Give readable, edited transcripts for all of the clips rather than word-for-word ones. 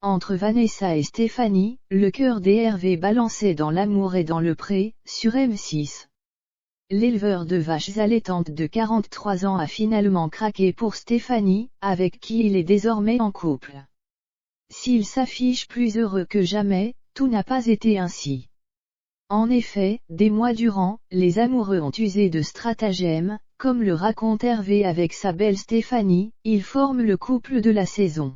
Entre Vanessa et Stéphanie, le cœur d'Hervé balançait dans l'amour et dans le pré, sur M6. L'éleveur de vaches allaitantes de 43 ans a finalement craqué pour Stéphanie, avec qui il est désormais en couple. S'il s'affiche plus heureux que jamais, tout n'a pas été ainsi. En effet, des mois durant, les amoureux ont usé de stratagèmes, comme le raconte Hervé avec sa belle Stéphanie, ils forment le couple de la saison.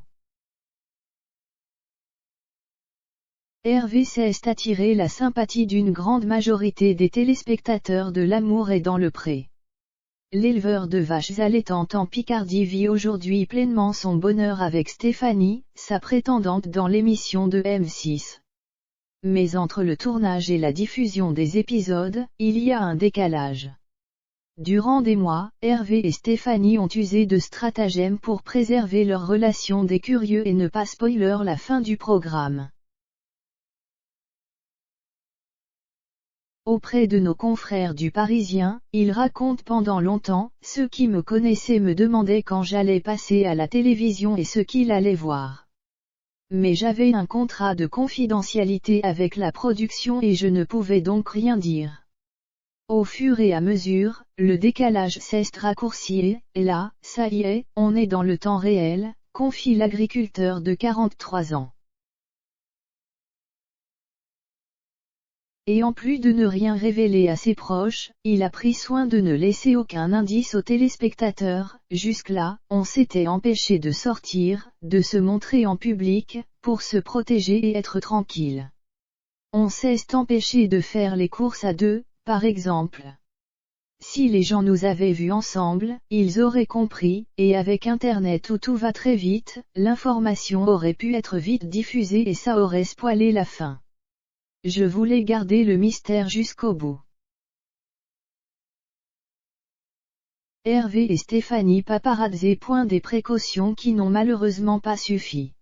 Hervé sait attirer la sympathie d'une grande majorité des téléspectateurs de L'amour est dans le pré. L'éleveur de vaches allaitantes en Picardie vit aujourd'hui pleinement son bonheur avec Stéphanie, sa prétendante dans l'émission de M6. Mais entre le tournage et la diffusion des épisodes, il y a un décalage. Durant des mois, Hervé et Stéphanie ont usé de stratagèmes pour préserver leur relation des curieux et ne pas spoiler la fin du programme. Auprès de nos confrères du Parisien, il raconte pendant longtemps, ceux qui me connaissaient me demandaient quand j'allais passer à la télévision et ce qu'il allait voir. Mais j'avais un contrat de confidentialité avec la production et je ne pouvais donc rien dire. Au fur et à mesure, le décalage s'est raccourci et là, ça y est, on est dans le temps réel, confie l'agriculteur de 43 ans. Et en plus de ne rien révéler à ses proches, il a pris soin de ne laisser aucun indice aux téléspectateurs. Jusque-là, on s'était empêché de sortir, de se montrer en public, pour se protéger et être tranquille. On s'est empêché de faire les courses à deux, par exemple. Si les gens nous avaient vus ensemble, ils auraient compris, et avec Internet où tout va très vite, l'information aurait pu être vite diffusée et ça aurait spoilé la fin. Je voulais garder le mystère jusqu'au bout. Hervé et Stéphanie paparazzi. Des précautions qui n'ont malheureusement pas suffi.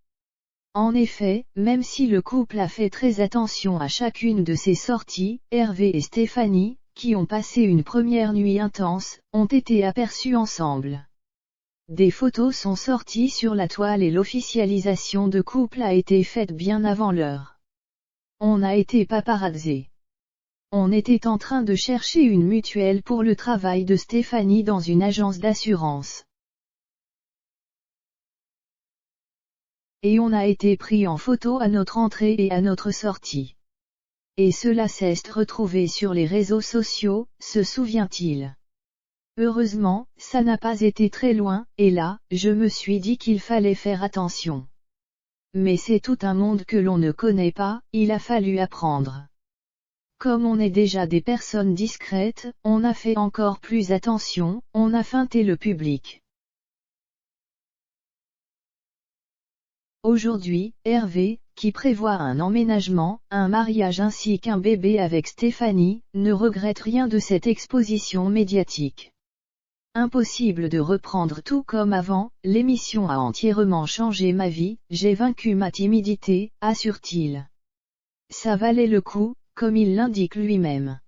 En effet, même si le couple a fait très attention à chacune de ses sorties, Hervé et Stéphanie, qui ont passé une première nuit intense, ont été aperçus ensemble. Des photos sont sorties sur la toile et l'officialisation de couple a été faite bien avant l'heure. On a été paparazzi. On était en train de chercher une mutuelle pour le travail de Stéphanie dans une agence d'assurance. Et on a été pris en photo à notre entrée et à notre sortie. Et cela s'est retrouvé sur les réseaux sociaux, se souvient-il. Heureusement, ça n'a pas été très loin, et là, je me suis dit qu'il fallait faire attention. Mais c'est tout un monde que l'on ne connaît pas, il a fallu apprendre. Comme on est déjà des personnes discrètes, on a fait encore plus attention, on a feinté le public. Aujourd'hui, Hervé, qui prévoit un emménagement, un mariage ainsi qu'un bébé avec Stéphanie, ne regrette rien de cette exposition médiatique. Impossible de reprendre tout comme avant, l'émission a entièrement changé ma vie, j'ai vaincu ma timidité, assure-t-il. Ça valait le coup, comme il l'indique lui-même.